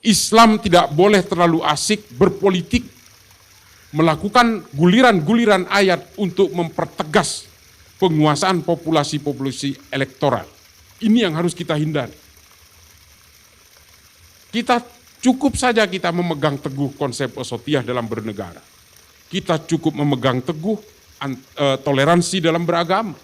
Islam tidak boleh terlalu asik berpolitik, melakukan guliran-guliran ayat untuk mempertegas penguasaan populasi elektoral. Ini yang harus kita hindari. Kita cukup saja kita memegang teguh konsep wasatiyah dalam bernegara. Kita cukup memegang teguh toleransi dalam beragama.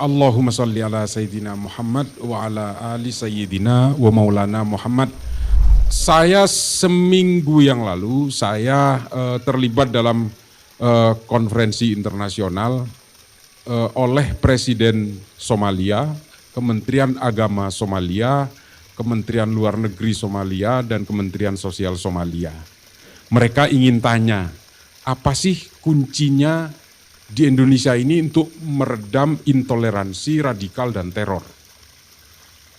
Allahumma salli ala Sayyidina Muhammad wa ala ali Sayyidina wa maulana Muhammad. Saya seminggu yang lalu terlibat dalam konferensi internasional oleh Presiden Somalia, Kementerian Agama Somalia, Kementerian Luar Negeri Somalia, dan Kementerian Sosial Somalia. Mereka ingin tanya, apa sih kuncinya di Indonesia ini untuk meredam intoleransi radikal dan teror.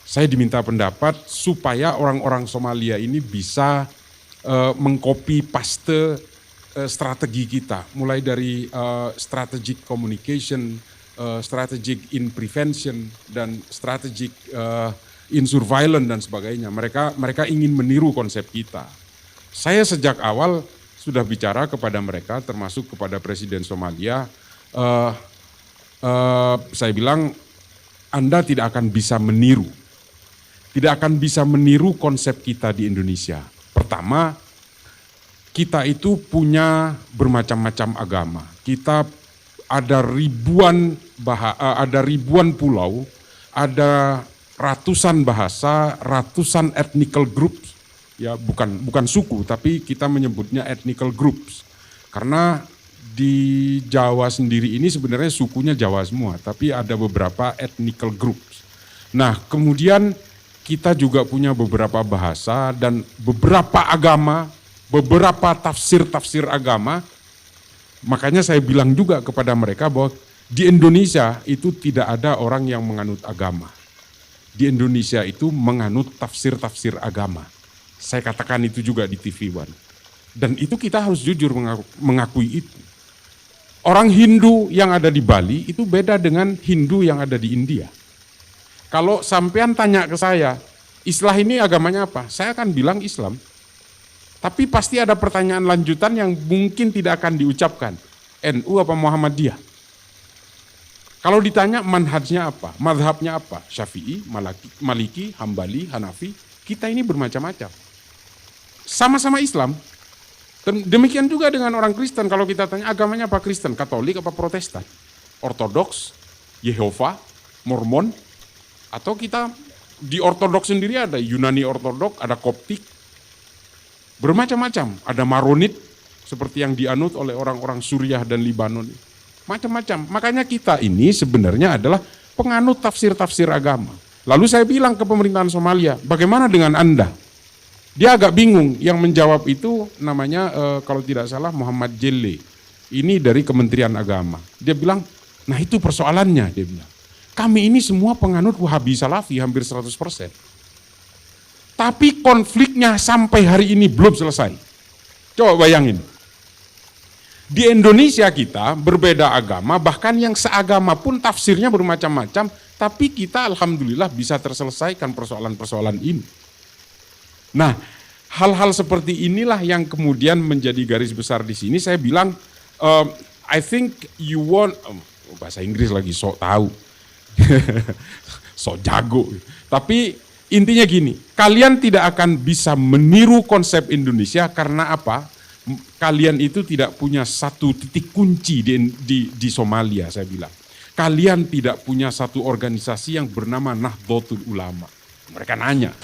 Saya diminta pendapat supaya orang-orang Somalia ini bisa mengcopy paste strategi kita, mulai dari strategic communication, strategic in prevention, dan strategic in surveillance dan sebagainya. Mereka ingin meniru konsep kita. Saya sejak awal sudah bicara kepada mereka, termasuk kepada Presiden Somalia. Saya bilang, Anda tidak akan bisa meniru. Tidak akan bisa meniru konsep kita di Indonesia. Pertama, kita itu punya bermacam-macam agama. Kita ada ribuan pulau, ada ratusan bahasa, ratusan ethnical groups. Ya, bukan suku, tapi kita menyebutnya ethnical groups. Karena di Jawa sendiri ini sebenarnya sukunya Jawa semua, tapi ada beberapa ethnical groups. Nah, kemudian kita juga punya beberapa bahasa dan beberapa agama, beberapa tafsir agama. Makanya saya bilang juga kepada mereka bahwa di Indonesia itu tidak ada orang yang menganut agama. Di Indonesia itu menganut tafsir agama. Saya katakan itu juga di TV One. Dan itu kita harus jujur mengakui itu. Orang Hindu yang ada di Bali itu beda dengan Hindu yang ada di India. Kalau sampean tanya ke saya, Islah ini agamanya apa? Saya akan bilang Islam. Tapi pasti ada pertanyaan lanjutan yang mungkin tidak akan diucapkan. NU apa Muhammadiyah? Kalau ditanya manhajnya apa? Madhabnya apa? Syafi'i, Maliki, Hambali, Hanafi. Kita ini bermacam-macam. Sama-sama Islam. Demikian juga dengan orang Kristen, kalau kita tanya agamanya apa Kristen, Katolik apa Protestan, Ortodoks, Yehova, Mormon, atau kita di Ortodoks sendiri ada Yunani Ortodoks, ada Koptik, bermacam-macam, ada Maronit seperti yang dianut oleh orang-orang Suriah dan Libanon, macam-macam. Makanya kita ini sebenarnya adalah penganut tafsir agama. Lalu saya bilang ke pemerintahan Somalia, bagaimana dengan Anda? Dia agak bingung, yang menjawab itu namanya kalau tidak salah Muhammad Jelle. Ini dari Kementerian Agama. Dia bilang, nah itu persoalannya, dia bilang. Kami ini semua penganut Wahabi Salafi hampir 100%. Tapi konfliknya sampai hari ini belum selesai. Coba bayangin. Di Indonesia kita berbeda agama, bahkan yang seagama pun tafsirnya bermacam-macam, tapi kita alhamdulillah bisa terselesaikan persoalan-persoalan ini. Nah, hal-hal seperti inilah yang kemudian menjadi garis besar di sini. Saya bilang, I think you want, bahasa Inggris lagi sok tahu, sok jago. Tapi intinya gini, kalian tidak akan bisa meniru konsep Indonesia karena apa? Kalian itu tidak punya satu titik kunci di Somalia, saya bilang. Kalian tidak punya satu organisasi yang bernama Nahdlatul Ulama. Mereka nanya.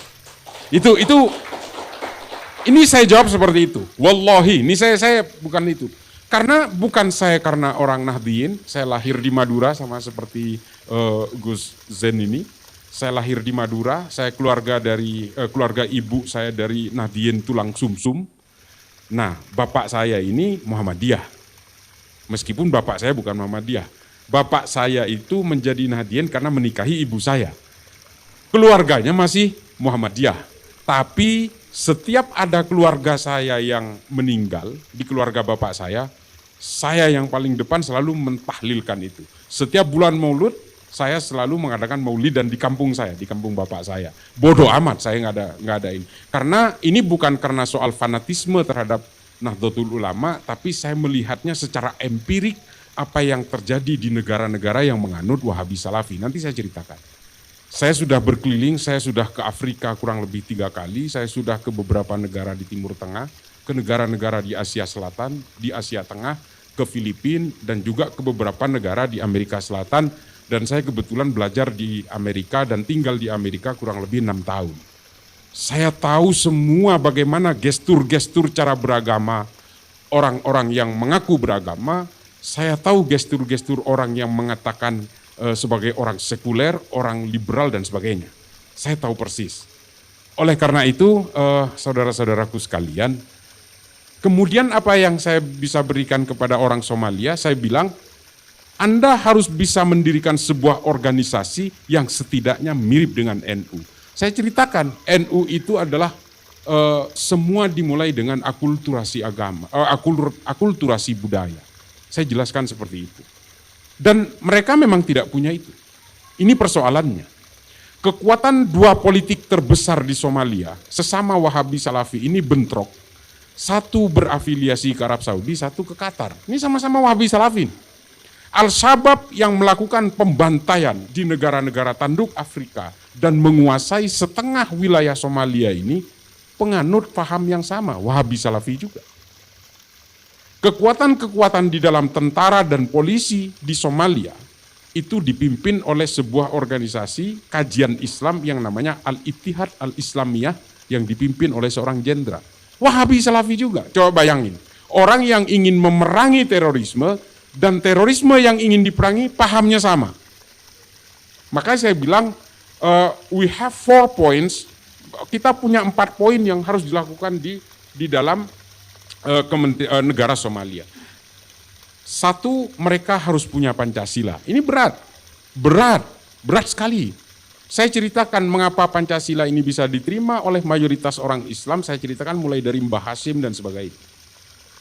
Ini saya jawab seperti itu. Wallahi, ini saya bukan itu. Bukan saya karena orang Nahdliyin, saya lahir di Madura sama seperti Gus Zen ini. Saya lahir di Madura, saya keluarga ibu saya dari Nahdien tulang sumsum. Nah, bapak saya ini Muhammadiyah. Meskipun bapak saya bukan Muhammadiyah. Bapak saya itu menjadi Nahdien karena menikahi ibu saya. Keluarganya masih Muhammadiyah. Tapi setiap ada keluarga saya yang meninggal, di keluarga bapak saya yang paling depan selalu mentahlilkan itu. Setiap bulan Maulud, saya selalu mengadakan maulid dan di kampung saya, di kampung bapak saya. Bodoh amat saya nggak ada ini. Karena ini bukan karena soal fanatisme terhadap Nahdlatul Ulama, tapi saya melihatnya secara empirik apa yang terjadi di negara-negara yang menganut Wahabi Salafi. Nanti saya ceritakan. Saya sudah berkeliling, saya sudah ke Afrika kurang lebih 3 kali, saya sudah ke beberapa negara di Timur Tengah, ke negara-negara di Asia Selatan, di Asia Tengah, ke Filipina, dan juga ke beberapa negara di Amerika Selatan. Dan saya kebetulan belajar di Amerika dan tinggal di Amerika kurang lebih 6 tahun. Saya tahu semua bagaimana gestur-gestur cara beragama orang-orang yang mengaku beragama. Saya tahu gestur-gestur orang yang mengatakan sebagai orang sekuler, orang liberal dan sebagainya. Saya tahu persis. Oleh karena itu, saudara-saudaraku sekalian, kemudian apa yang saya bisa berikan kepada orang Somalia, saya bilang, Anda harus bisa mendirikan sebuah organisasi yang setidaknya mirip dengan NU. Saya ceritakan, NU itu adalah semua dimulai dengan akulturasi agama, akulturasi budaya. Saya jelaskan seperti itu. Dan mereka memang tidak punya itu. Ini persoalannya. Kekuatan dua politik terbesar di Somalia, sesama Wahabi Salafi ini bentrok. Satu berafiliasi ke Arab Saudi, satu ke Qatar. Ini sama-sama Wahabi Salafi. Al-Shabaab yang melakukan pembantaian di negara-negara tanduk Afrika dan menguasai setengah wilayah Somalia ini penganut paham yang sama, Wahabi Salafi juga. Kekuatan-kekuatan di dalam tentara dan polisi di Somalia itu dipimpin oleh sebuah organisasi kajian Islam yang namanya Al-Ittihad Al-Islamiyah yang dipimpin oleh seorang jenderal. Wahabi Salafi juga, coba bayangin. Orang yang ingin memerangi terorisme dan terorisme yang ingin diperangi pahamnya sama. Makanya saya bilang, we have 4 points, kita punya 4 poin yang harus dilakukan di dalam negara Somalia. Satu, mereka harus punya Pancasila. Ini berat sekali. Saya ceritakan mengapa Pancasila ini bisa diterima oleh mayoritas orang Islam. Saya ceritakan mulai dari Mbah Hashim dan sebagainya.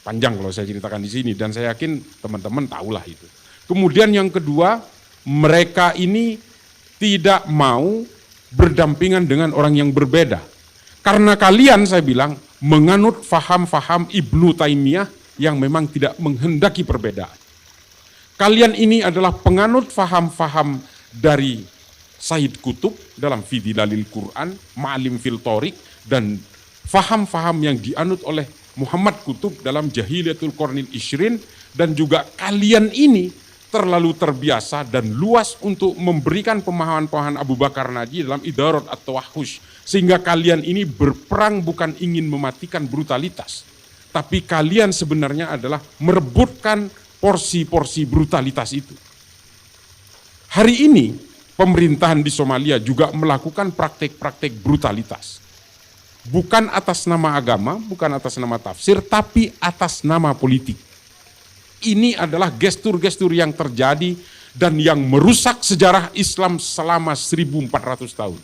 Panjang kalau saya ceritakan di sini dan saya yakin teman-teman tahulah itu. Kemudian yang kedua, mereka ini tidak mau berdampingan dengan orang yang berbeda. Karena kalian, saya bilang, menganut faham-faham Ibnu Taimiyah yang memang tidak menghendaki perbedaan. Kalian ini adalah penganut faham-faham dari Sayyid Qutb dalam Fi Dhilalil Quran, Ma'alim fil Thoriq, dan faham-faham yang dianut oleh Muhammad Qutb dalam Jahiliyatul Qarnil Ishrin, dan juga kalian ini terlalu terbiasa dan luas untuk memberikan pemahaman-pemahaman Abu Bakar Naji dalam Idarat At-Tawahhush, sehingga kalian ini berperang bukan ingin mematikan brutalitas, tapi kalian sebenarnya adalah merebutkan porsi-porsi brutalitas itu. Hari ini pemerintahan di Somalia juga melakukan praktek-praktek brutalitas. Bukan atas nama agama, bukan atas nama tafsir, tapi atas nama politik. Ini adalah gestur-gestur yang terjadi dan yang merusak sejarah Islam selama 1400 tahun.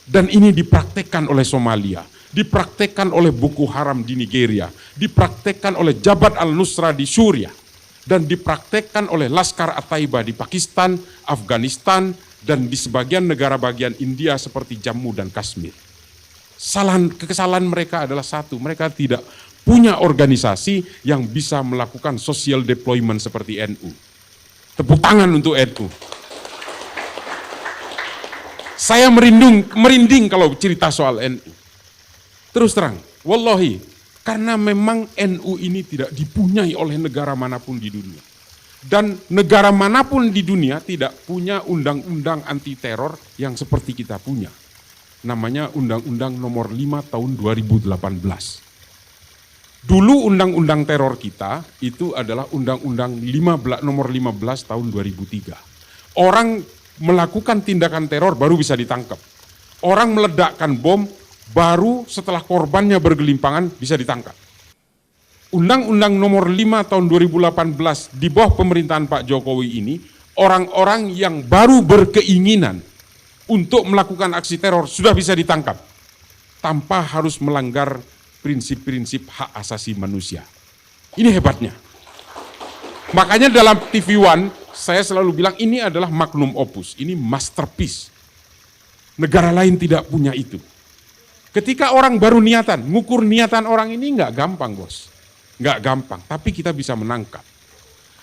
Dan ini dipraktekkan oleh Somalia, dipraktekkan oleh Boko Haram di Nigeria, dipraktekkan oleh Jabhat al-Nusra di Suriah, dan dipraktekkan oleh Laskar At-Taiba di Pakistan, Afghanistan, dan di sebagian negara bagian India seperti Jammu dan Kashmir. Kesalahan mereka adalah satu, mereka tidak punya organisasi yang bisa melakukan social deployment seperti NU. Tepuk tangan untuk NU. Saya merinding kalau cerita soal NU. Terus terang, wallahi, karena memang NU ini tidak dipunyai oleh negara manapun di dunia. Dan negara manapun di dunia tidak punya undang-undang anti teror yang seperti kita punya. Namanya Undang-Undang Nomor 5 Tahun 2018. Dulu undang-undang teror kita itu adalah Undang-Undang Nomor 15 Tahun 2003. Orang melakukan tindakan teror baru bisa ditangkap. Orang meledakkan bom baru setelah korbannya bergelimpangan bisa ditangkap. Undang-Undang nomor 5 tahun 2018 di bawah pemerintahan Pak Jokowi ini, orang-orang yang baru berkeinginan untuk melakukan aksi teror sudah bisa ditangkap tanpa harus melanggar prinsip-prinsip hak asasi manusia. Ini hebatnya. Makanya dalam TV One saya selalu bilang ini adalah magnum opus, ini masterpiece. Negara lain tidak punya itu. Ketika orang baru niatan, ngukur niatan orang ini nggak gampang, bos. Nggak gampang, tapi kita bisa menangkap.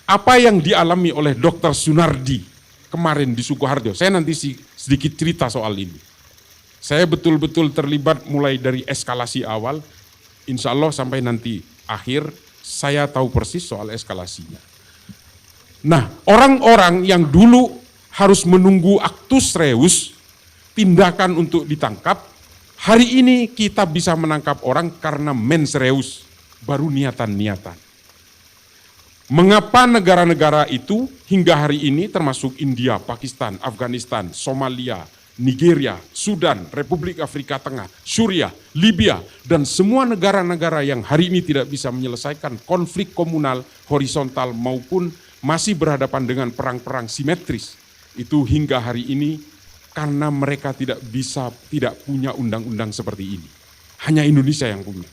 Apa yang dialami oleh Dr. Sunardi kemarin di Sukoharjo, saya nanti sedikit cerita soal ini. Saya betul-betul terlibat mulai dari eskalasi awal, insya Allah sampai nanti akhir, saya tahu persis soal eskalasinya. Nah, orang-orang yang dulu harus menunggu actus reus, tindakan untuk ditangkap, hari ini kita bisa menangkap orang karena mens reus, baru niatan-niatan. Mengapa negara-negara itu hingga hari ini termasuk India, Pakistan, Afghanistan, Somalia, Nigeria, Sudan, Republik Afrika Tengah, Suriah, Libya, dan semua negara-negara yang hari ini tidak bisa menyelesaikan konflik komunal, horizontal maupun masih berhadapan dengan perang-perang simetris, itu hingga hari ini karena mereka tidak punya undang-undang seperti ini. Hanya Indonesia yang punya.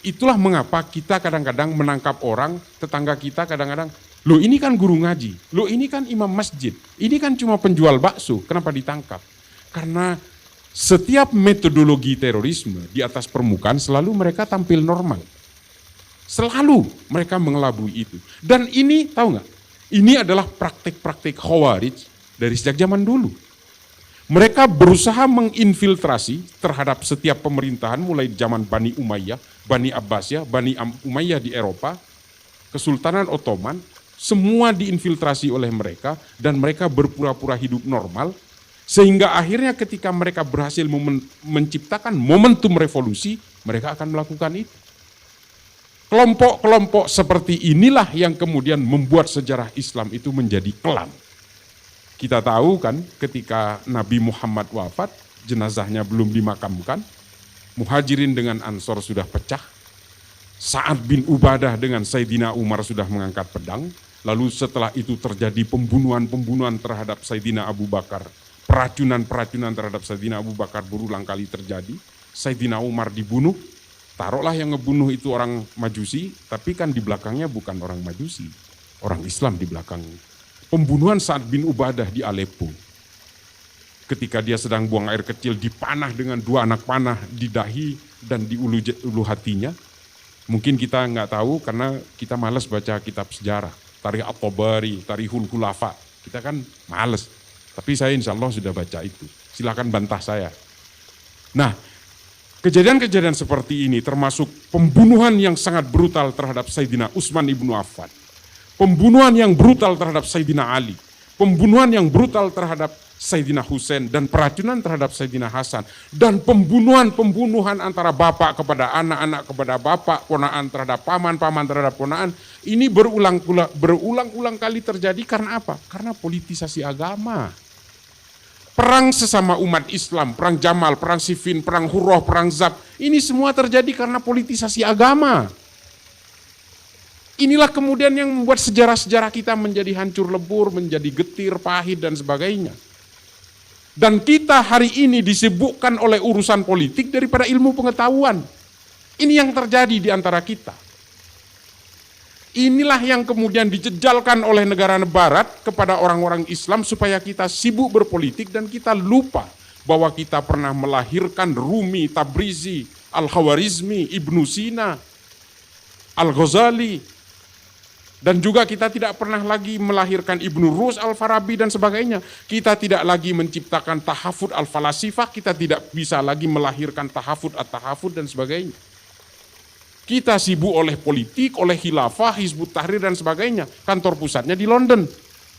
Itulah mengapa kita kadang-kadang menangkap orang, tetangga kita kadang-kadang, loh ini kan guru ngaji, loh ini kan imam masjid, ini kan cuma penjual bakso, kenapa ditangkap? Karena setiap metodologi terorisme di atas permukaan selalu mereka tampil normal. Selalu mereka mengelabui itu. Dan ini tahu nggak? Ini adalah praktik-praktik Khawarij dari sejak zaman dulu. Mereka berusaha menginfiltrasi terhadap setiap pemerintahan mulai zaman Bani Umayyah, Bani Abbasiyah, Bani Umayyah di Eropa, Kesultanan Ottoman, semua diinfiltrasi oleh mereka dan mereka berpura-pura hidup normal sehingga akhirnya ketika mereka berhasil menciptakan momentum revolusi, mereka akan melakukan itu. Kelompok-kelompok seperti inilah yang kemudian membuat sejarah Islam itu menjadi kelam. Kita tahu kan ketika Nabi Muhammad wafat, jenazahnya belum dimakamkan, Muhajirin dengan Ansor sudah pecah, Sa'ad bin Ubadah dengan Sayyidina Umar sudah mengangkat pedang, lalu setelah itu terjadi pembunuhan-pembunuhan terhadap Sayyidina Abu Bakar, peracunan-peracunan terhadap Sayyidina Abu Bakar berulang kali terjadi, Sayyidina Umar dibunuh, taruhlah yang ngebunuh itu orang Majusi, tapi kan di belakangnya bukan orang Majusi, orang Islam di belakangnya. Pembunuhan Sa'ad bin Ubadah di Aleppo. Ketika dia sedang buang air kecil dipanah dengan 2 anak panah di dahi dan di ulu hatinya. Mungkin kita nggak tahu karena kita malas baca kitab sejarah. Tarikh At-Tabari, Tarikhul Khulafa. Kita kan malas. Tapi saya insya Allah sudah baca itu. Silakan bantah saya. Nah, kejadian-kejadian seperti ini termasuk pembunuhan yang sangat brutal terhadap Sayyidina Utsman ibnu Affan. Pembunuhan yang brutal terhadap Sayyidina Ali, pembunuhan yang brutal terhadap Sayyidina Husain dan peracunan terhadap Sayyidina Hasan, dan pembunuhan antara bapak kepada anak, anak kepada bapak, ponaan terhadap paman, paman terhadap ponaan, ini berulang-ulang kali terjadi karena apa? Karena politisasi agama. Perang sesama umat Islam, perang Jamal, perang Siffin, perang Hurrah, perang Zab, ini semua terjadi karena politisasi agama. Inilah kemudian yang membuat sejarah-sejarah kita menjadi hancur lebur, menjadi getir, pahit, dan sebagainya. Dan kita hari ini disibukkan oleh urusan politik daripada ilmu pengetahuan. Ini yang terjadi di antara kita. Inilah yang kemudian dijejalkan oleh negara barat kepada orang-orang Islam supaya kita sibuk berpolitik dan kita lupa bahwa kita pernah melahirkan Rumi, Tabrizi, Al-Khawarizmi, Ibnu Sina, Al-Ghazali, dan juga kita tidak pernah lagi melahirkan Ibnu Rus Al-Farabi dan sebagainya. Kita tidak lagi menciptakan tahafud Al-Falasifah, kita tidak bisa lagi melahirkan tahafud At-Tahafud dan sebagainya. Kita sibuk oleh politik, oleh khilafah, Hizbut Tahrir dan sebagainya. Kantor pusatnya di London.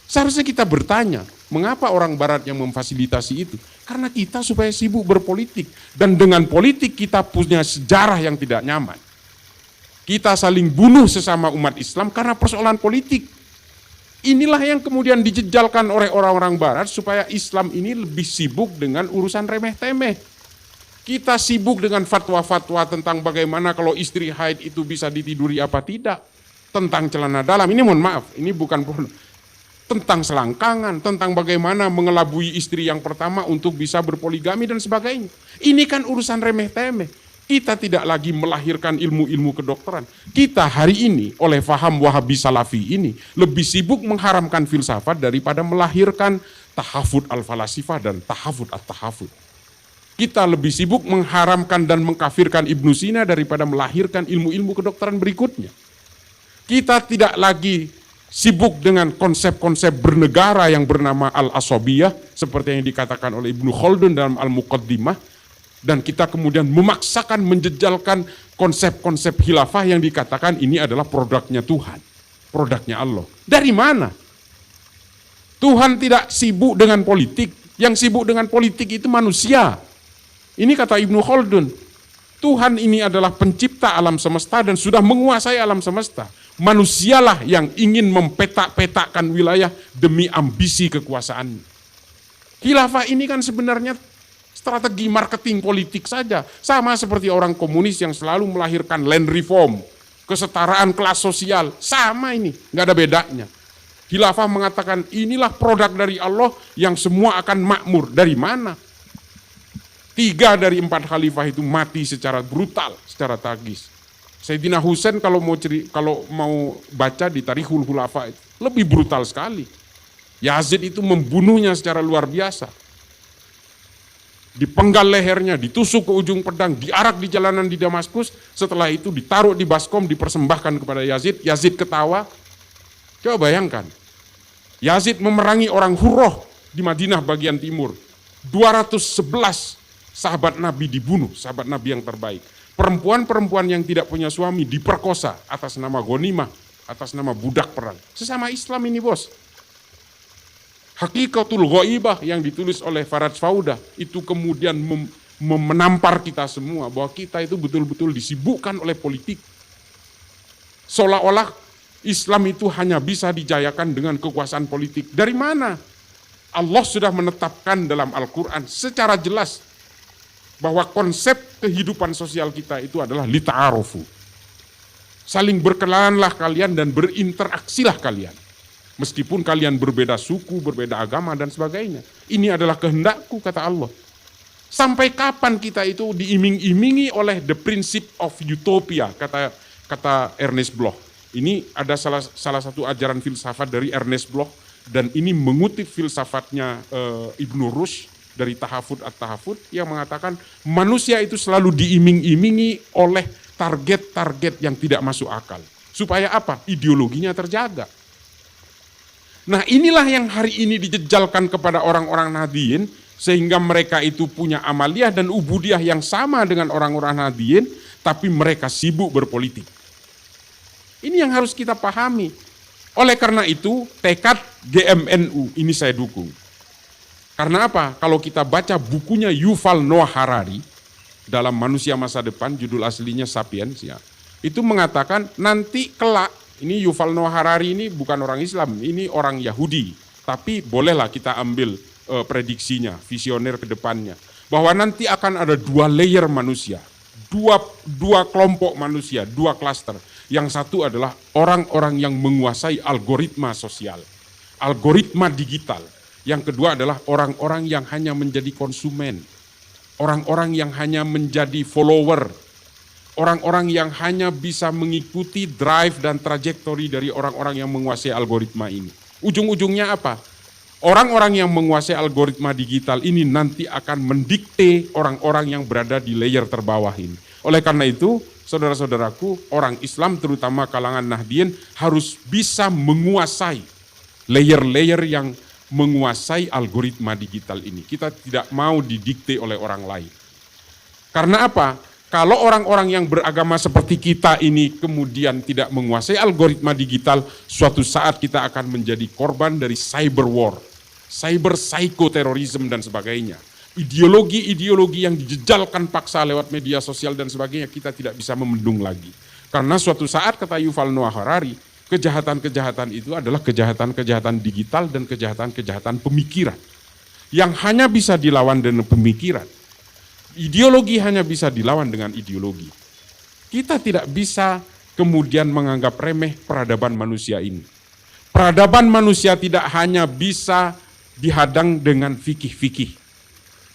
Seharusnya kita bertanya, mengapa orang barat yang memfasilitasi itu? Karena kita supaya sibuk berpolitik. Dan dengan politik kita punya sejarah yang tidak nyaman. Kita saling bunuh sesama umat Islam karena persoalan politik. Inilah yang kemudian dijejalkan oleh orang-orang barat supaya Islam ini lebih sibuk dengan urusan remeh-temeh. Kita sibuk dengan fatwa-fatwa tentang bagaimana kalau istri haid itu bisa ditiduri apa tidak. Tentang celana dalam, ini mohon maaf, ini bukan tentang selangkangan, tentang bagaimana mengelabui istri yang pertama untuk bisa berpoligami dan sebagainya. Ini kan urusan remeh-temeh. Kita tidak lagi melahirkan ilmu-ilmu kedokteran. Kita hari ini oleh faham Wahabi Salafi ini lebih sibuk mengharamkan filsafat daripada melahirkan tahafud al-falasifah dan tahafud at-tahafud. Kita lebih sibuk mengharamkan dan mengkafirkan Ibnu Sina daripada melahirkan ilmu-ilmu kedokteran berikutnya. Kita tidak lagi sibuk dengan konsep-konsep bernegara yang bernama al-asobiyah seperti yang dikatakan oleh Ibnu Khaldun dalam Al-Muqaddimah. Dan kita kemudian memaksakan menjejalkan konsep-konsep khilafah yang dikatakan ini adalah produknya Tuhan, produknya Allah. Dari mana? Tuhan tidak sibuk dengan politik, yang sibuk dengan politik itu manusia. Ini kata Ibnu Khaldun, Tuhan ini adalah pencipta alam semesta dan sudah menguasai alam semesta. Manusialah yang ingin mempetak-petakkan wilayah demi ambisi kekuasaannya. Khilafah ini kan sebenarnya strategi marketing politik saja. Sama seperti orang komunis yang selalu melahirkan land reform, kesetaraan kelas sosial. Sama ini, nggak ada bedanya. Khilafah mengatakan inilah produk dari Allah yang semua akan makmur. Dari mana? 3 dari 4 khalifah itu mati secara brutal, secara tragis. Sayyidina Husain kalau mau baca di Tarikhul Khulafa itu lebih brutal sekali. Yazid itu membunuhnya secara luar biasa. Dipenggal lehernya, ditusuk ke ujung pedang, diarak di jalanan di Damaskus, setelah itu ditaruh di baskom, dipersembahkan kepada Yazid. Yazid ketawa. Coba bayangkan, Yazid memerangi orang Hurroh di Madinah bagian timur. 211 sahabat Nabi dibunuh, sahabat Nabi yang terbaik. Perempuan-perempuan yang tidak punya suami diperkosa atas nama ghanimah, atas nama budak perang. Sesama Islam ini bos. Hakikatul Ghaibah yang ditulis oleh Faraj Fauda itu kemudian menampar kita semua bahwa kita itu betul-betul disibukkan oleh politik. Seolah-olah Islam itu hanya bisa dijayakan dengan kekuasaan politik. Dari mana? Allah sudah menetapkan dalam Al-Quran secara jelas bahwa konsep kehidupan sosial kita itu adalah lita'arufu. Saling berkenalanlah kalian dan berinteraksilah kalian. Meskipun kalian berbeda suku, berbeda agama dan sebagainya. Ini adalah kehendakku kata Allah. Sampai kapan kita itu diiming-imingi oleh the principle of utopia, kata Ernest Bloch. Ini ada salah satu ajaran filsafat dari Ernest Bloch dan ini mengutip filsafatnya Ibnu Rushd dari Tahafud at-Tahafud yang mengatakan manusia itu selalu diiming-imingi oleh target-target yang tidak masuk akal. Supaya apa? Ideologinya terjaga. Nah inilah yang hari ini dijejalkan kepada orang-orang Nahdliyin sehingga mereka itu punya amaliyah dan ubudiyah yang sama dengan orang-orang Nahdliyin tapi mereka sibuk berpolitik. Ini yang harus kita pahami. Oleh karena itu tekad GMNU ini saya dukung. Karena apa? Kalau kita baca bukunya Yuval Noah Harari dalam Manusia Masa Depan, judul aslinya Sapiens ya, itu mengatakan nanti kelak, ini Yuval Noah Harari ini bukan orang Islam, ini orang Yahudi. Tapi bolehlah kita ambil prediksinya, visioner ke depannya. Bahwa nanti akan ada 2 layer manusia, dua kelompok manusia, 2 klaster. Yang satu adalah orang-orang yang menguasai algoritma sosial, algoritma digital. Yang kedua adalah orang-orang yang hanya menjadi konsumen, orang-orang yang hanya menjadi follower, orang-orang yang hanya bisa mengikuti drive dan trajektori dari orang-orang yang menguasai algoritma ini. Ujung-ujungnya apa? Orang-orang yang menguasai algoritma digital ini nanti akan mendikte orang-orang yang berada di layer terbawah ini. Oleh karena itu, saudara-saudaraku, orang Islam terutama kalangan Nahdliyin harus bisa menguasai layer-layer yang menguasai algoritma digital ini. Kita tidak mau didikte oleh orang lain. Karena apa? Kalau orang-orang yang beragama seperti kita ini kemudian tidak menguasai algoritma digital, suatu saat kita akan menjadi korban dari cyber war, cyber psychoterrorism dan sebagainya. Ideologi-ideologi yang dijejalkan paksa lewat media sosial dan sebagainya kita tidak bisa membendung lagi. Karena suatu saat kata Yuval Noah Harari, Kejahatan-kejahatan itu adalah kejahatan-kejahatan digital dan kejahatan-kejahatan pemikiran. Yang hanya bisa dilawan dengan pemikiran. Ideologi hanya bisa dilawan dengan ideologi. Kita tidak bisa kemudian menganggap remeh peradaban manusia ini. Peradaban manusia tidak hanya bisa dihadang dengan fikih-fikih.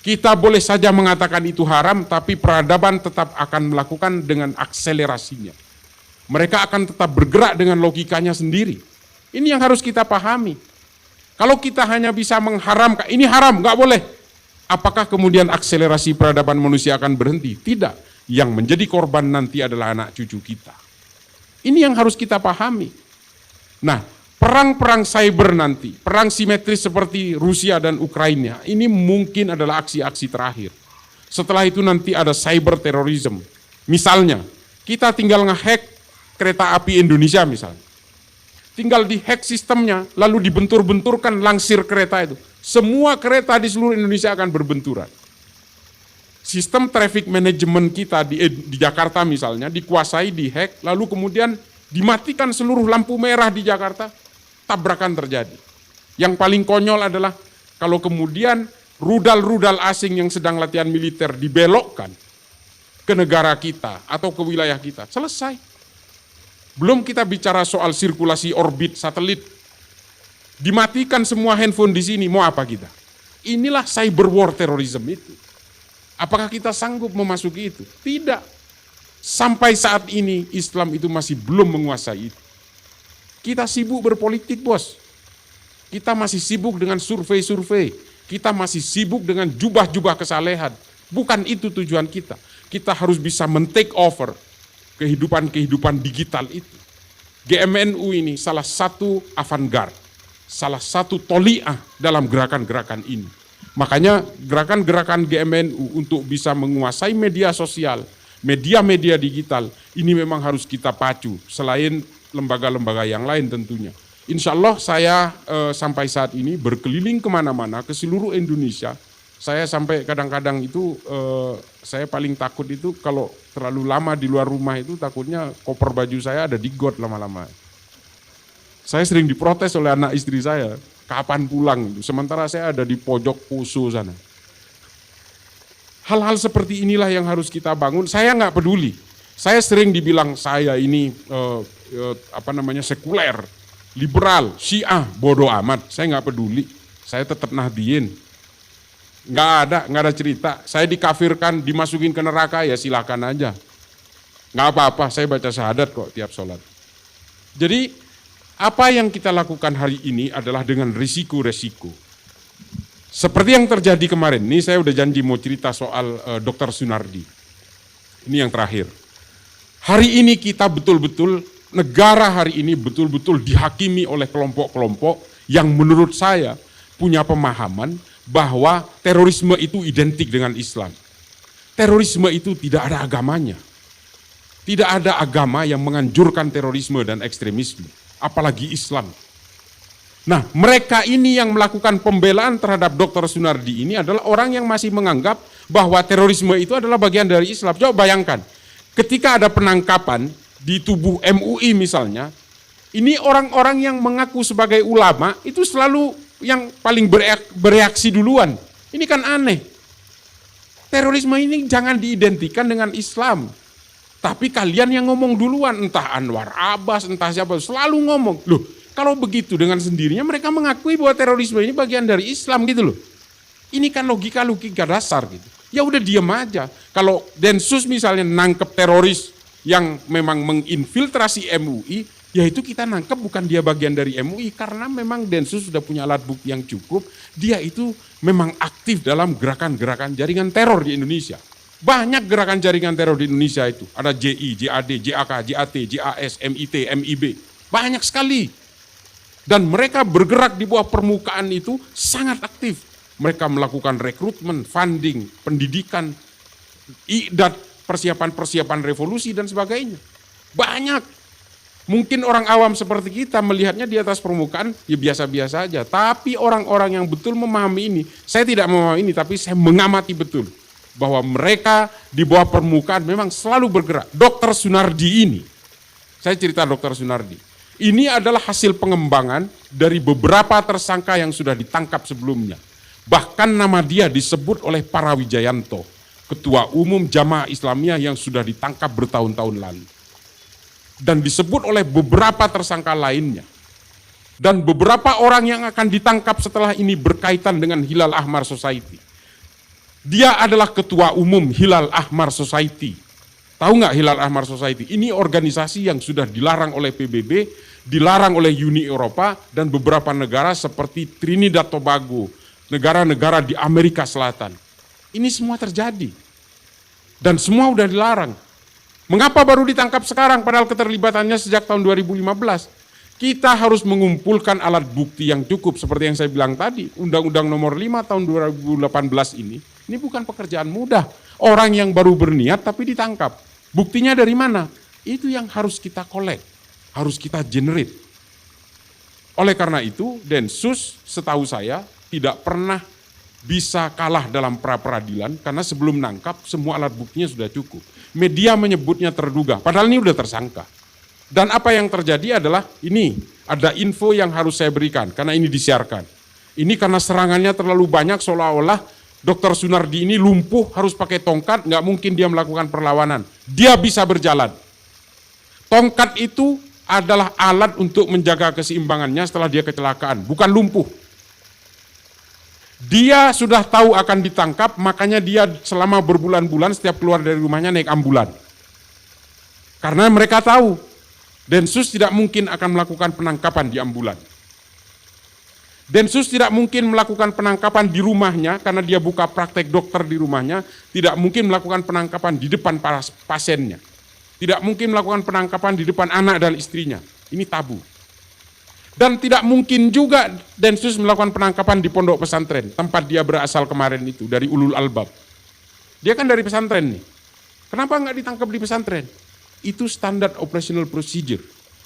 Kita boleh saja mengatakan itu haram, tapi peradaban tetap akan melakukan dengan akselerasinya. Mereka akan tetap bergerak dengan logikanya sendiri. Ini yang harus kita pahami. Kalau kita hanya bisa mengharamkan, ini haram, nggak boleh. Apakah kemudian akselerasi peradaban manusia akan berhenti? Tidak. Yang menjadi korban nanti adalah anak cucu kita. Ini yang harus kita pahami. Nah, perang-perang cyber nanti, perang simetris seperti Rusia dan Ukraina, ini mungkin adalah aksi-aksi terakhir. Setelah itu nanti ada cyber terrorism. Misalnya, kita tinggal ngehack kereta api Indonesia misalnya. Tinggal dihack sistemnya, lalu dibentur-benturkan langsir kereta itu. Semua kereta di seluruh Indonesia akan berbenturan. Sistem traffic management kita di Jakarta misalnya dikuasai, dihack, lalu kemudian dimatikan seluruh lampu merah di Jakarta, tabrakan terjadi. Yang paling konyol adalah kalau kemudian rudal-rudal asing yang sedang latihan militer dibelokkan ke negara kita atau ke wilayah kita, selesai. Belum kita bicara soal sirkulasi orbit satelit. Dimatikan semua handphone di sini, mau apa kita? Inilah cyber war terrorism itu. Apakah kita sanggup memasuki itu? Tidak. Sampai saat ini Islam itu masih belum menguasai itu. Kita sibuk berpolitik, bos. Kita masih sibuk dengan survei-survei. Kita masih sibuk dengan jubah-jubah kesalehan. Bukan itu tujuan kita. Kita harus bisa men-take over kehidupan-kehidupan digital itu. GMNU ini salah satu avant-garde, salah satu toliah dalam gerakan-gerakan ini. Makanya gerakan-gerakan GMNU untuk bisa menguasai media sosial, media-media digital, ini memang harus kita pacu, selain lembaga-lembaga yang lain tentunya. Insya Allah saya sampai saat ini berkeliling kemana-mana ke seluruh Indonesia. Saya sampai kadang-kadang itu saya paling takut itu kalau terlalu lama di luar rumah itu takutnya koper baju saya ada di got lama-lama. Saya sering diprotes oleh anak istri saya, kapan pulang itu, sementara saya ada di pojok Poso sana. Hal-hal seperti inilah yang harus kita bangun. Saya nggak peduli. Saya sering dibilang saya ini sekuler, liberal, Syiah, bodoh amat. Saya nggak peduli. Saya tetap Nahdliyin. Nggak ada cerita. Saya dikafirkan, dimasukin ke neraka, ya silakan aja. Nggak apa-apa, saya baca syahadat kok tiap sholat. Jadi apa yang kita lakukan hari ini adalah dengan risiko-resiko. Seperti yang terjadi kemarin, ini saya udah janji mau cerita soal Dr. Sunardi. Ini yang terakhir. Hari ini kita betul-betul, negara hari ini betul-betul dihakimi oleh kelompok-kelompok yang menurut saya punya pemahaman bahwa terorisme itu identik dengan Islam. Terorisme itu tidak ada agamanya. Tidak ada agama yang menganjurkan terorisme dan ekstremisme, apalagi Islam. Nah, mereka ini yang melakukan pembelaan terhadap Dr. Sunardi ini adalah orang yang masih menganggap bahwa terorisme itu adalah bagian dari Islam. Coba bayangkan, ketika ada penangkapan di tubuh MUI misalnya, ini orang-orang yang mengaku sebagai ulama itu selalu yang paling bereaksi duluan. Ini kan aneh. Terorisme ini jangan diidentikan dengan Islam. Tapi kalian yang ngomong duluan, entah Anwar Abbas, entah siapa, selalu ngomong. Loh, kalau begitu dengan sendirinya mereka mengakui bahwa terorisme ini bagian dari Islam gitu loh. Ini kan logika dasar gitu. Ya udah diam aja. Kalau Densus misalnya nangkep teroris yang memang menginfiltrasi MUI, ya itu kita nangkep bukan dia bagian dari MUI, karena memang Densus sudah punya alat bukti yang cukup, dia itu memang aktif dalam gerakan-gerakan jaringan teror di Indonesia. Banyak gerakan jaringan teror di Indonesia itu, ada JI, JAD, JAK, JAT, JAS, MIT, MIB, banyak sekali. Dan mereka bergerak di bawah permukaan itu sangat aktif. Mereka melakukan rekrutmen, funding, pendidikan, idat, persiapan-persiapan revolusi dan sebagainya. Banyak. Mungkin orang awam seperti kita melihatnya di atas permukaan, ya biasa-biasa aja. Tapi orang-orang yang betul memahami ini, saya tidak memahami ini, tapi saya mengamati betul. Bahwa mereka di bawah permukaan memang selalu bergerak. Dr. Sunardi ini, saya cerita Dr. Sunardi. Ini adalah hasil pengembangan dari beberapa tersangka yang sudah ditangkap sebelumnya. Bahkan nama dia disebut oleh Para Wijayanto, Ketua Umum Jamaah Islamiyah yang sudah ditangkap bertahun-tahun lalu. Dan disebut oleh beberapa tersangka lainnya. Dan beberapa orang yang akan ditangkap setelah ini berkaitan dengan Hilal Ahmar Society. Dia adalah Ketua Umum Hilal Ahmar Society. Tahu nggak Hilal Ahmar Society? Ini organisasi yang sudah dilarang oleh PBB, dilarang oleh Uni Eropa, dan beberapa negara seperti Trinidad Tobago, negara-negara di Amerika Selatan. Ini semua terjadi. Dan semua udah dilarang. Mengapa baru ditangkap sekarang padahal keterlibatannya sejak tahun 2015? Kita harus mengumpulkan alat bukti yang cukup seperti yang saya bilang tadi. Undang-Undang Nomor 5 tahun 2018 ini bukan pekerjaan mudah. Orang yang baru berniat tapi ditangkap. Buktinya dari mana? Itu yang harus kita collect, harus kita generate. Oleh karena itu, Densus setahu saya tidak pernah bisa kalah dalam pra-peradilan karena sebelum nangkap semua alat buktinya sudah cukup. Media menyebutnya terduga, padahal ini udah tersangka. Dan apa yang terjadi adalah ini, ada info yang harus saya berikan karena ini disiarkan. Ini karena serangannya terlalu banyak seolah-olah Dr. Sunardi ini lumpuh harus pakai tongkat, nggak mungkin dia melakukan perlawanan. Dia bisa berjalan. Tongkat itu adalah alat untuk menjaga keseimbangannya setelah dia kecelakaan, bukan lumpuh. Dia sudah tahu akan ditangkap, makanya dia selama berbulan-bulan setiap keluar dari rumahnya naik ambulan. Karena mereka tahu, Densus tidak mungkin akan melakukan penangkapan di ambulan. Densus tidak mungkin melakukan penangkapan di rumahnya karena dia buka praktek dokter di rumahnya, tidak mungkin melakukan penangkapan di depan para pasiennya. Tidak mungkin melakukan penangkapan di depan anak dan istrinya. Ini tabu. Dan tidak mungkin juga Densus melakukan penangkapan di pondok pesantren, tempat dia berasal kemarin itu, dari Ulul Albab. Dia kan dari pesantren nih. Kenapa nggak ditangkap di pesantren? Itu standar operational procedure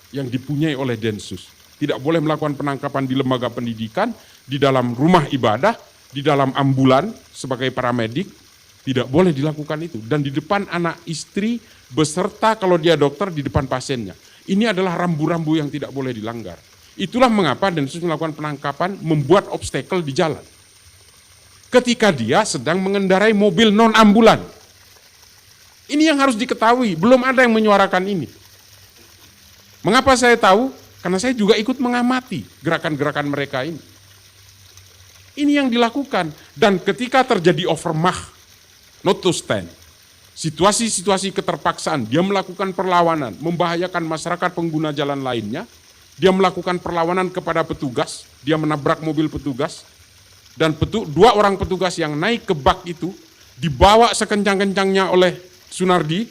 yang dipunyai oleh Densus. Tidak boleh melakukan penangkapan di lembaga pendidikan, di dalam rumah ibadah, di dalam ambulan sebagai paramedik, tidak boleh dilakukan itu. Dan di depan anak istri beserta kalau dia dokter di depan pasiennya. Ini adalah rambu-rambu yang tidak boleh dilanggar. Itulah mengapa Densus melakukan penangkapan, membuat obstacle di jalan. Ketika dia sedang mengendarai mobil non-ambulan. Ini yang harus diketahui, belum ada yang menyuarakan ini. Mengapa saya tahu? Karena saya juga ikut mengamati gerakan-gerakan mereka ini. Ini yang dilakukan. Dan ketika terjadi overmach, not to stand, situasi-situasi keterpaksaan, dia melakukan perlawanan, membahayakan masyarakat pengguna jalan lainnya, dia melakukan perlawanan kepada petugas, dia menabrak mobil petugas, dan dua orang petugas yang naik ke bak itu, dibawa sekencang-kencangnya oleh Sunardi,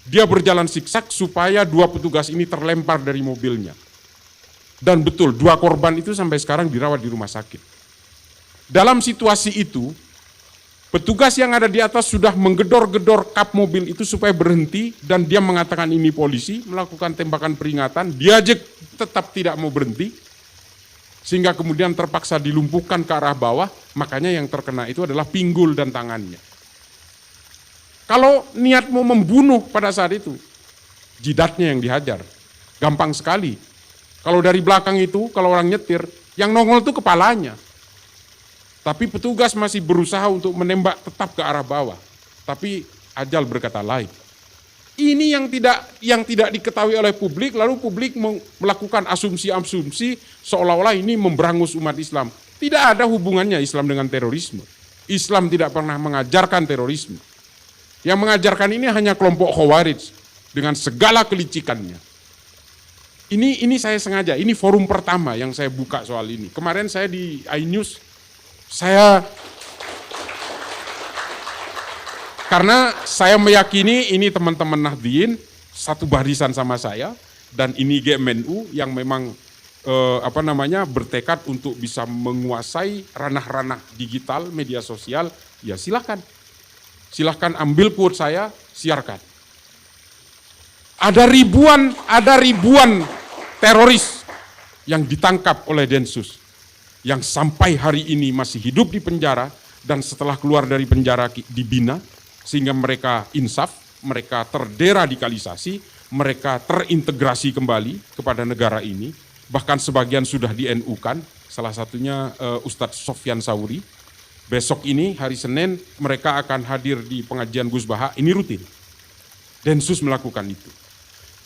dia berjalan siksak supaya dua petugas ini terlempar dari mobilnya. Dan betul, dua korban itu sampai sekarang dirawat di rumah sakit. Dalam situasi itu, petugas yang ada di atas sudah menggedor-gedor kap mobil itu supaya berhenti, dan dia mengatakan ini polisi, melakukan tembakan peringatan, dia aja tetap tidak mau berhenti, sehingga kemudian terpaksa dilumpuhkan ke arah bawah, makanya yang terkena itu adalah pinggul dan tangannya. Kalau niat mau membunuh pada saat itu, jidatnya yang dihajar, gampang sekali. Kalau dari belakang itu, kalau orang nyetir, yang nongol itu kepalanya. Tapi petugas masih berusaha untuk menembak tetap ke arah bawah. Tapi ajal berkata lain. Ini yang tidak diketahui oleh publik, lalu publik melakukan asumsi-asumsi seolah-olah ini memberangus umat Islam. Tidak ada hubungannya Islam dengan terorisme. Islam tidak pernah mengajarkan terorisme. Yang mengajarkan ini hanya kelompok Khawarij dengan segala kelicikannya. Ini saya sengaja, ini forum pertama yang saya buka soal ini. Kemarin saya di iNews, karena saya meyakini ini teman-teman Nahdliyin satu barisan sama saya, dan ini GMNU yang memang bertekad untuk bisa menguasai ranah-ranah digital, media sosial, ya silahkan ambil quote saya, siarkan. Ada ribuan teroris yang ditangkap oleh Densus, yang sampai hari ini masih hidup di penjara, dan setelah keluar dari penjara dibina, sehingga mereka insaf, mereka terderadikalisasi, mereka terintegrasi kembali kepada negara ini, bahkan sebagian sudah di-NU-kan, salah satunya Ustadz Sofyan Sauri. Besok ini hari Senin mereka akan hadir di pengajian Gus Baha, ini rutin. Densus melakukan itu.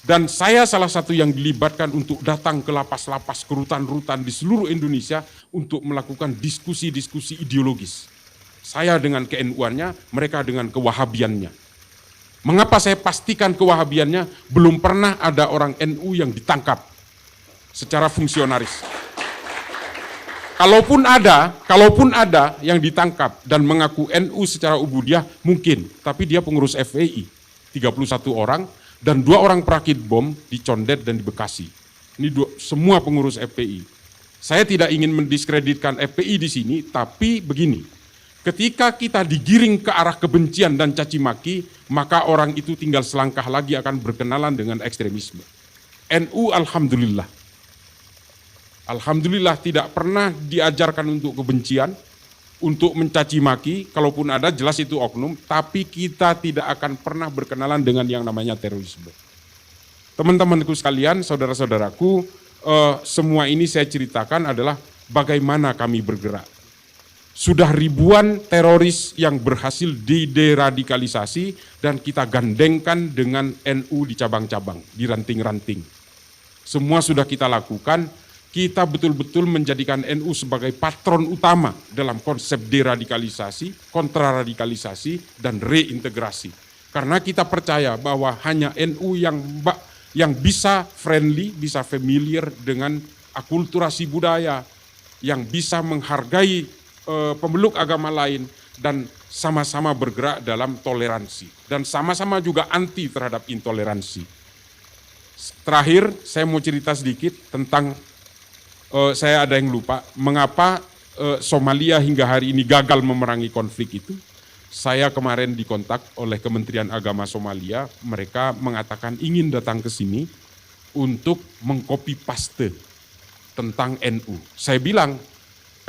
Dan saya salah satu yang dilibatkan untuk datang ke lapas-lapas, ke rutan-rutan di seluruh Indonesia untuk melakukan diskusi-diskusi ideologis. Saya dengan ke-NU-annya, mereka dengan kewahabiannya. Mengapa saya pastikan kewahabiannya? Belum pernah ada orang NU yang ditangkap secara fungsionaris. Kalaupun ada yang ditangkap dan mengaku NU secara ubudiah mungkin, tapi dia pengurus FPI, 31 orang dan 2 orang perakit bom di Condet dan di Bekasi. Ini semua pengurus FPI. Saya tidak ingin mendiskreditkan FPI di sini, tapi begini, ketika kita digiring ke arah kebencian dan caci maki, maka orang itu tinggal selangkah lagi akan berkenalan dengan ekstremisme. NU Alhamdulillah tidak pernah diajarkan untuk kebencian, untuk mencaci maki, kalaupun ada jelas itu oknum, tapi kita tidak akan pernah berkenalan dengan yang namanya terorisme. Teman-temanku sekalian, saudara-saudaraku, semua ini saya ceritakan adalah bagaimana kami bergerak. Sudah ribuan teroris yang berhasil dideradikalisasi dan kita gandengkan dengan NU di cabang-cabang, di ranting-ranting. Semua sudah kita lakukan. Kita betul-betul menjadikan NU sebagai patron utama dalam konsep deradikalisasi, kontraradikalisasi, dan reintegrasi. Karena kita percaya bahwa hanya NU yang bisa friendly, bisa familiar dengan akulturasi budaya, yang bisa menghargai pemeluk agama lain, dan sama-sama bergerak dalam toleransi. Dan sama-sama juga anti terhadap intoleransi. Terakhir, saya mau cerita sedikit tentang saya ada yang lupa, mengapa Somalia hingga hari ini gagal memerangi konflik itu. Saya kemarin dikontak oleh Kementerian Agama Somalia, mereka mengatakan ingin datang ke sini untuk mengcopy paste tentang NU. Saya bilang,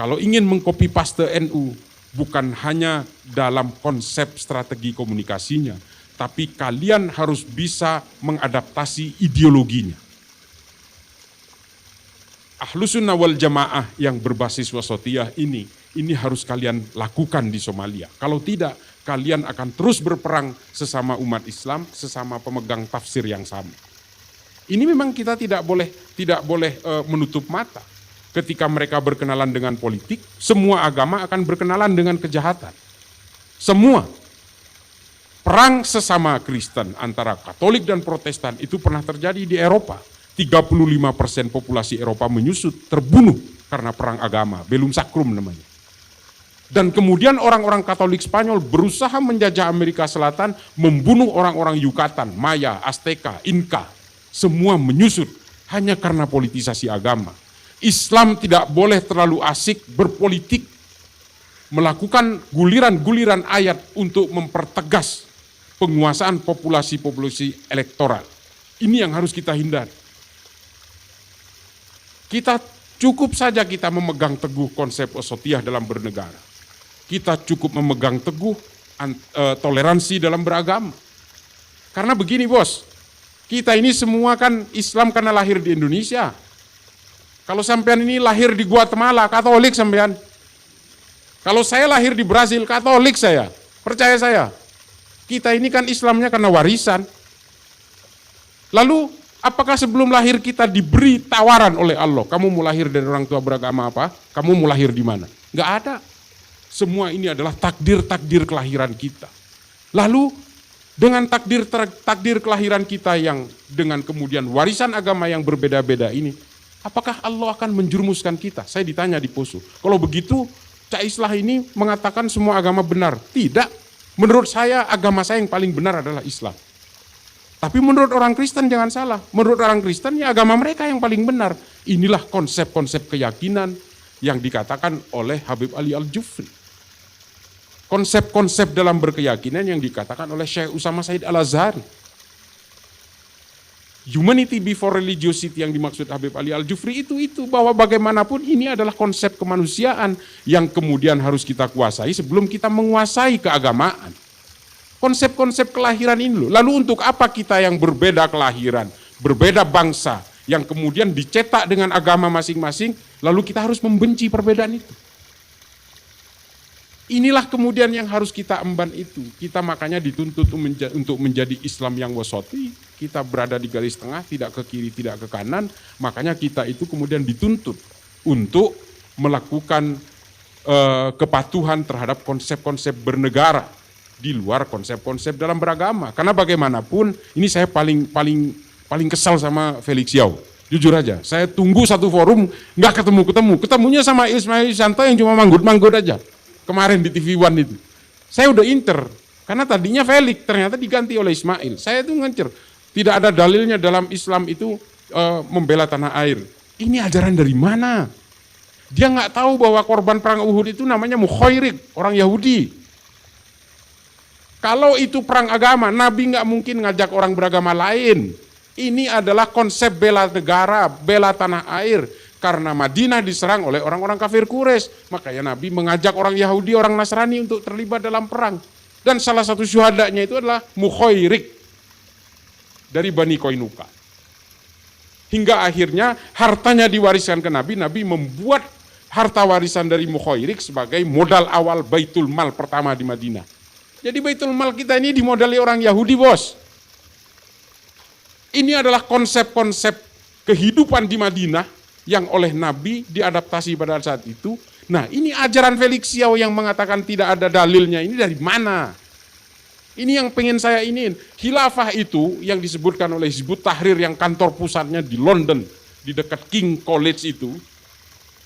kalau ingin mengcopy paste NU, bukan hanya dalam konsep strategi komunikasinya, tapi kalian harus bisa mengadaptasi ideologinya. Ahlus Sunnah wal Jamaah yang berbasis wasatiyah ini harus kalian lakukan di Somalia. Kalau tidak, kalian akan terus berperang sesama umat Islam, sesama pemegang tafsir yang sama. Ini memang kita tidak boleh menutup mata. Ketika mereka berkenalan dengan politik, semua agama akan berkenalan dengan kejahatan. Semua. Perang sesama Kristen antara Katolik dan Protestan itu pernah terjadi di Eropa. 35% populasi Eropa menyusut, terbunuh karena perang agama, Bellum Sacrum namanya. Dan kemudian orang-orang Katolik Spanyol berusaha menjajah Amerika Selatan, membunuh orang-orang Yucatan, Maya, Azteca, Inca. Semua menyusut hanya karena politisasi agama. Islam tidak boleh terlalu asik berpolitik, melakukan guliran-guliran ayat untuk mempertegas penguasaan populasi-populasi elektoral. Ini yang harus kita hindari. Kita cukup saja kita memegang teguh konsep wasatiyah dalam bernegara. Kita cukup memegang teguh toleransi dalam beragama. Karena begini bos, kita ini semua kan Islam karena lahir di Indonesia. Kalau sampean ini lahir di Guatemala, Katolik sampean. Kalau saya lahir di Brasil, Katolik saya. Percaya saya. Kita ini kan Islamnya karena warisan. Lalu apakah sebelum lahir kita diberi tawaran oleh Allah, kamu mau lahir dari orang tua beragama apa? Kamu mau lahir di mana? Enggak ada. Semua ini adalah takdir-takdir kelahiran kita. Lalu dengan takdir kelahiran kita yang dengan kemudian warisan agama yang berbeda-beda ini, apakah Allah akan menjerumuskan kita? Saya ditanya di Poso. Kalau begitu, Cak Islah ini mengatakan semua agama benar. Tidak. Menurut saya agama saya yang paling benar adalah Islam. Tapi menurut orang Kristen jangan salah. Menurut orang Kristen ya agama mereka yang paling benar. Inilah konsep-konsep keyakinan yang dikatakan oleh Habib Ali Al-Jufri. Konsep-konsep dalam berkeyakinan yang dikatakan oleh Syekh Usama Said Al-Azhari. Humanity before religiosity yang dimaksud Habib Ali Al-Jufri itu bahwa bagaimanapun ini adalah konsep kemanusiaan yang kemudian harus kita kuasai sebelum kita menguasai keagamaan. Konsep-konsep kelahiran ini loh. Lalu untuk apa kita yang berbeda kelahiran, berbeda bangsa, yang kemudian dicetak dengan agama masing-masing, lalu kita harus membenci perbedaan itu. Inilah kemudian yang harus kita emban itu. Kita makanya dituntut untuk menjadi Islam yang wasati. Kita berada di garis tengah, tidak ke kiri, tidak ke kanan. Makanya kita itu kemudian dituntut untuk melakukan kepatuhan terhadap konsep-konsep bernegara di luar konsep-konsep dalam beragama. Karena bagaimanapun, ini saya paling kesal sama Felix Yao. Jujur aja, saya tunggu satu forum nggak ketemu. Ketemunya sama Ismail Santo yang cuma manggut-manggut aja. Kemarin di TV One itu. Saya udah inter, karena tadinya Felix, ternyata diganti oleh Ismail. Saya itu ngencer, tidak ada dalilnya dalam Islam itu membela tanah air. Ini ajaran dari mana? Dia nggak tahu bahwa korban perang Uhud itu namanya Mukhairik, orang Yahudi. Kalau itu perang agama, Nabi nggak mungkin ngajak orang beragama lain. Ini adalah konsep bela negara, bela tanah air. Karena Madinah diserang oleh orang-orang kafir Quraisy, makanya Nabi mengajak orang Yahudi, orang Nasrani untuk terlibat dalam perang. Dan salah satu syuhadanya itu adalah Mukhairik dari Bani Qainuqa. Hingga akhirnya hartanya diwariskan ke Nabi, Nabi membuat harta warisan dari Mukhairik sebagai modal awal Baitul Mal pertama di Madinah. Jadi Baitul Mal kita ini dimodali orang Yahudi, bos. Ini adalah konsep-konsep kehidupan di Madinah yang oleh Nabi diadaptasi pada saat itu. Nah, ini ajaran Felix Yao yang mengatakan tidak ada dalilnya, ini dari mana? Ini yang pengen saya iniin. Khilafah itu yang disebutkan oleh Hizbut Tahrir yang kantor pusatnya di London, di dekat King College itu,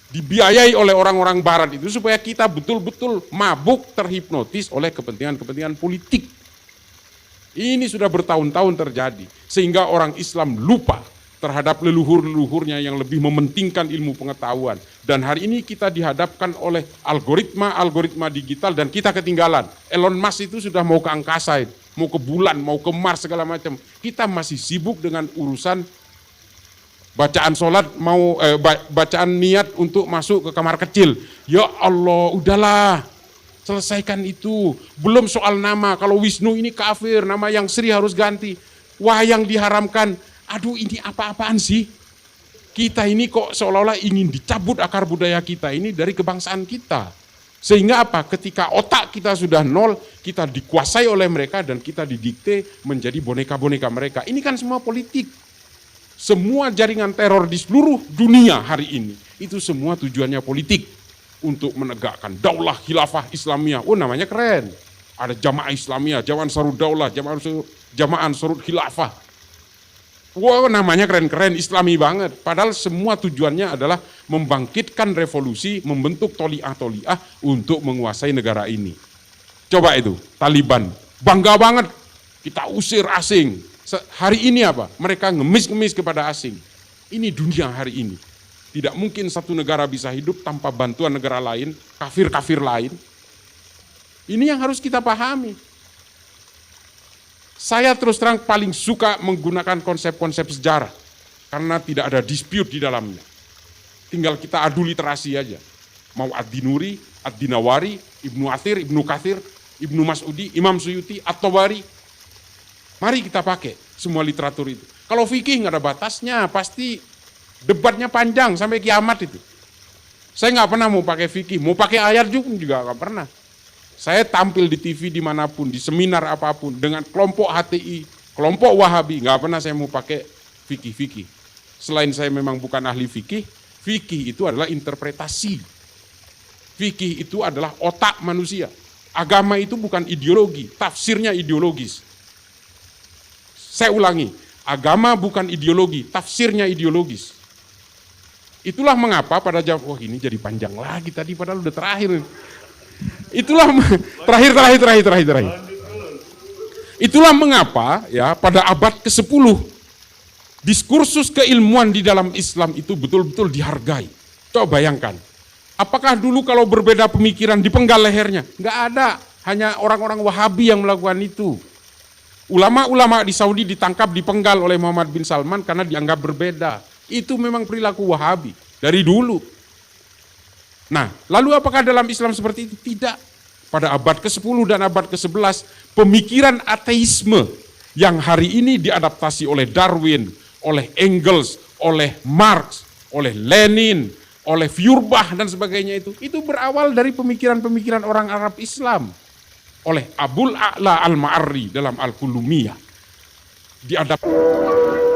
dibiayai oleh orang-orang barat itu supaya kita betul-betul mabuk, terhipnotis oleh kepentingan-kepentingan politik. Ini sudah bertahun-tahun terjadi, sehingga orang Islam lupa terhadap leluhur-leluhurnya yang lebih mementingkan ilmu pengetahuan. Dan hari ini kita dihadapkan oleh algoritma digital dan kita ketinggalan. Elon Musk itu sudah mau ke angkasa, mau ke bulan, mau ke Mars segala macam. Kita masih sibuk dengan urusan bacaan sholat, bacaan niat untuk masuk ke kamar kecil. Ya Allah, udahlah, selesaikan itu. Belum soal nama, kalau Wisnu ini kafir, nama yang Sri harus ganti. Wayang diharamkan. Aduh, ini apa-apaan sih? Kita ini kok seolah-olah ingin dicabut akar budaya kita ini dari kebangsaan kita. Sehingga apa? Ketika otak kita sudah nol, kita dikuasai oleh mereka dan kita didikte menjadi boneka-boneka mereka. Ini kan semua politik. Semua jaringan teror di seluruh dunia hari ini, itu semua tujuannya politik. Untuk menegakkan daulah khilafah Islamiyah. Oh, namanya keren. Ada Jamaah Islamiyah, Jamaah Ansarud Daulah, Jamaah Ansarud Khilafah. Wow, namanya keren-keren, Islami banget. Padahal semua tujuannya adalah membangkitkan revolusi, membentuk toliah-toliah untuk menguasai negara ini. Coba itu, Taliban. Bangga banget, kita usir asing. Hari ini apa? Mereka ngemis-ngemis kepada asing. Ini dunia hari ini. Tidak mungkin satu negara bisa hidup tanpa bantuan negara lain, kafir-kafir lain. Ini yang harus kita pahami. Saya terus terang paling suka menggunakan konsep-konsep sejarah karena tidak ada dispute di dalamnya. Tinggal kita adu literasi aja. Mau Ad-Dinuri, Ad-Dinawari, Ibnu Athir, Ibnu Kathir, Ibnu Mas'udi, Imam Suyuti, At-Tabari. Mari kita pakai semua literatur itu. Kalau fikih nggak ada batasnya, pasti debatnya panjang sampai kiamat itu. Saya nggak pernah mau pakai fikih, mau pakai ayat juga nggak pernah. Saya tampil di TV dimanapun, di seminar apapun, dengan kelompok HTI, kelompok Wahabi, nggak pernah saya mau pakai fikih-fikih. Selain saya memang bukan ahli fikih, fikih itu adalah interpretasi. Fikih itu adalah otak manusia. Agama itu bukan ideologi, tafsirnya ideologis. Saya ulangi, agama bukan ideologi, tafsirnya ideologis. Itulah mengapa pada jawab, oh ini jadi panjang lagi tadi padahal udah terakhir. Itulah terakhir. Itulah mengapa ya pada abad ke-10 diskursus keilmuan di dalam Islam itu betul-betul dihargai. Coba bayangkan, apakah dulu kalau berbeda pemikiran dipenggal lehernya? Enggak ada, hanya orang-orang Wahabi yang melakukan itu. Ulama-ulama di Saudi ditangkap, dipenggal oleh Muhammad bin Salman karena dianggap berbeda. Itu memang perilaku Wahabi dari dulu. Nah, lalu apakah dalam Islam seperti itu? Tidak. Pada abad ke-10 dan abad ke-11, Pemikiran ateisme yang hari ini diadaptasi oleh Darwin, oleh Engels, oleh Marx, oleh Lenin, oleh Feuerbach dan sebagainya itu berawal dari pemikiran-pemikiran orang Arab Islam. Oleh Abul A'la Al-Ma'arri dalam Al-Kulumiyah. Diadaptasi